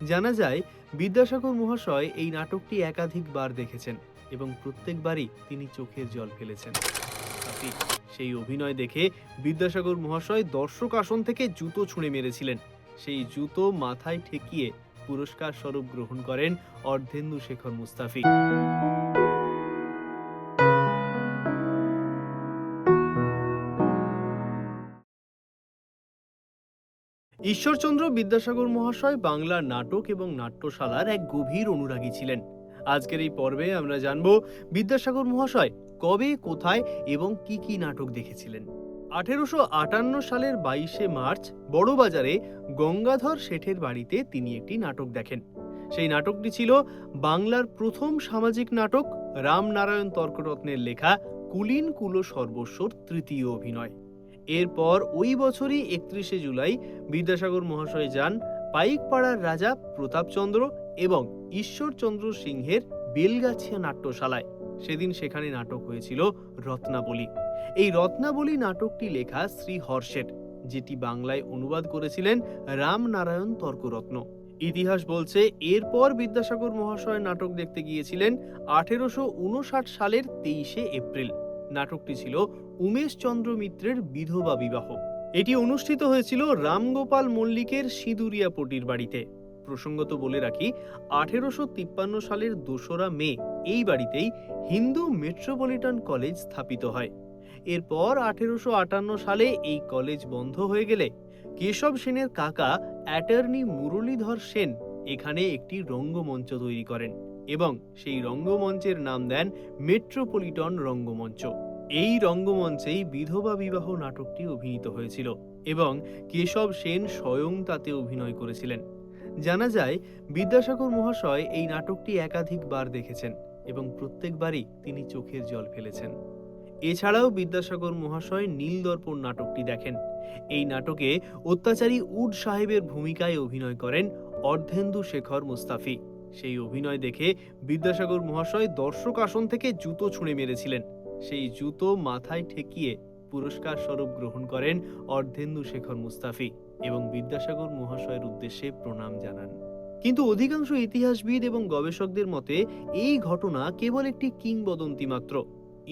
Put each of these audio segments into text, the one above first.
জানা যায় বিদ্যাসাগর মহাশয় এই নাটকটি একাধিকবার দেখেছেন এবং প্রত্যেকবারই তিনি চোখের জল ফেলেছেন। তথাপি সেই অভিনয় দেখে বিদ্যাসাগর মহাশয় দর্শক আসন থেকে জুতো ছুঁড়ে মেরেছিলেন। সেই জুতো মাথায় ঠেকিয়ে পুরস্কার স্বরূপ গ্রহণ করেন অর্ধেন্দু শেখর মুস্তাফি। ঈশ্বরচন্দ্র বিদ্যাসাগর মহাশয় বাংলার নাটক এবং নাট্যশালার এক গভীর অনুরাগী ছিলেন। আজকের এই পর্বে আমরা জানব বিদ্যাসাগর মহাশয় কবে, কোথায় এবং কি কি নাটক দেখেছিলেন। 1858 সালের 22শে মার্চ বড়বাজারে গঙ্গাধর শেঠের বাড়িতে তিনি একটি নাটক দেখেন। সেই নাটকটি ছিল বাংলার প্রথম সামাজিক নাটক রামনারায়ণ তর্করত্নের লেখা কুলীন কুল সর্বস্বর তৃতীয় অভিনয়। এরপর ওই বছরই 31শে জুলাই বিদ্যাসাগর মহাশয় যান পাইকপাড়ার রাজা প্রতাপচন্দ্র এবং ঈশ্বরচন্দ্র সিংহের বেলগাছিয়া নাট্যশালায়। সেদিন সেখানে নাটক হয়েছিল রত্নাবলী। এই রত্নাবলী নাটকটি লেখা শ্রী হর্ষেট, যেটি বাংলায় অনুবাদ করেছিলেন রামনারায়ণ তর্করত্ন। ইতিহাস বলছে এরপর বিদ্যাসাগর মহাশয় নাটক দেখতে গিয়েছিলেন 1859 সালের 23শে এপ্রিল। নাটকটি ছিল উমেশচন্দ্র মিত্রের বিধবা বিবাহ। এটি অনুষ্ঠিত হয়েছিল রামগোপাল মল্লিকের সিঁদুরিয়া পটির বাড়িতে। প্রসঙ্গত বলে রাখি, 1853 সালের 2রা মে এই বাড়িতেই হিন্দু মেট্রোপলিটন কলেজ স্থাপিত হয়। এরপর 1858 সালে এই কলেজ বন্ধ হয়ে গেলে কেশব সেনের কাকা অ্যাটর্নি মুরলীধর সেন এখানে একটি রঙ্গমঞ্চ তৈরি করেন এবং সেই রঙ্গমঞ্চের নাম দেন মেট্রোপলিটন রঙ্গমঞ্চ। এই রঙ্গমঞ্চেই বিধবা বিবাহ নাটকটি অভিনীত হয়েছিল এবং কেশব সেন স্বয়ং তাতে অভিনয় করেছিলেন। জানা যায় বিদ্যাসাগর মহাশয় এই নাটকটি একাধিকবার দেখেছেন এবং প্রত্যেকবারই তিনি চোখের জল ফেলেছেন। এছাড়াও বিদ্যাসাগর মহাশয় নীলদর্পণ নাটকটি দেখেন। এই নাটকে অত্যাচারী উড সাহেবের ভূমিকায় অভিনয় করেন অর্ধেন্দু শেখর মুস্তাফি। সেই অভিনয় দেখে বিদ্যাসাগর মহাশয় দর্শক আসন থেকে জুতো ছুঁড়ে মেরেছিলেন। সেই জুতো মাথায় ঠেকিয়ে পুরস্কার স্বরূপ গ্রহণ করেন অর্ধেন্দু শেখর মুস্তাফি এবং বিদ্যাসাগর মহাশয়ের উদ্দেশ্যে প্রণাম জানান। কিন্তু অধিকাংশ ইতিহাসবিদ এবং গবেষকদের মতে এই ঘটনা কেবল একটি কিংবদন্তি মাত্র।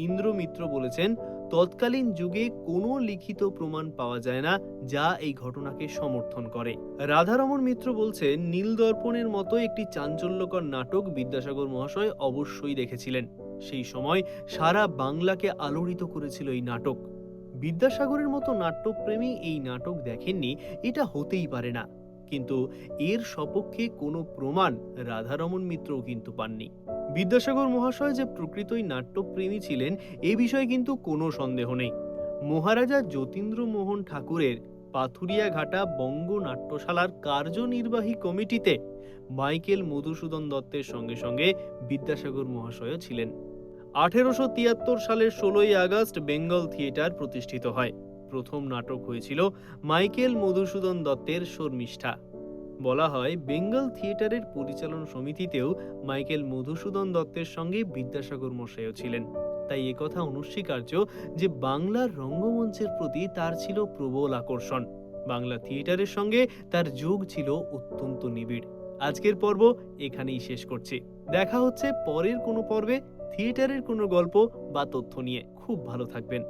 ইন্দ্র মিত্র বলেছেন, তৎকালীন যুগে কোনো লিখিত প্রমাণ পাওয়া যায় না যা এই ঘটনাকে সমর্থন করে। রাধারমণ মিত্র বলছেন, নীলদর্পণের মতো একটি চাঞ্চল্যকর নাটক বিদ্যাসাগর মহাশয় অবশ্যই দেখেছিলেন। সেই সময় সারা বাংলাকে আলোড়িত করেছিল এই নাটক। বিদ্যাসাগরের মতো নাট্যপ্রেমী এই নাটক দেখেননি, এটা হতেই পারে না। কিন্তু এর সপক্ষে কোনো প্রমাণ রাধারমণ মিত্রও কিন্তু পাননি। বিদ্যাসাগর মহাশয় যে প্রকৃতই নাট্যপ্রেমী ছিলেন এ বিষয়ে কিন্তু কোনো সন্দেহ নেই। মহারাজা যতীন্দ্র মোহন ঠাকুরের পাথুরিয়াঘাটা বঙ্গ নাট্যশালার কার্যনির্বাহী কমিটিতে মাইকেল মধুসূদন দত্তের সঙ্গে সঙ্গে বিদ্যাসাগর মহাশয়ও ছিলেন। 1873 সালের 16ই আগস্ট বেঙ্গল থিয়েটার প্রতিষ্ঠিত হয়। প্রথম নাটক হয়েছিল মাইকেল মধুসূদন দত্তের শর্মিষ্ঠা। বলা হয় বেঙ্গল থিয়েটারের পরিচালন সমিতিতেও মাইকেল মধুসূদন দত্তের সঙ্গে বিদ্যাসাগর মশাইও ছিলেন। তাই একথা অনস্বীকার্য যে বাংলার রঙ্গমঞ্চের প্রতি তার ছিল প্রবল আকর্ষণ। বাংলা থিয়েটারের সঙ্গে তার যোগ ছিল অত্যন্ত নিবিড়। আজকের পর্ব এখানেই শেষ করছি। দেখা হচ্ছে পরের কোনো পর্বে থিয়েটারের কোনো গল্প বা তথ্য নিয়ে। খুব ভালো থাকবেন।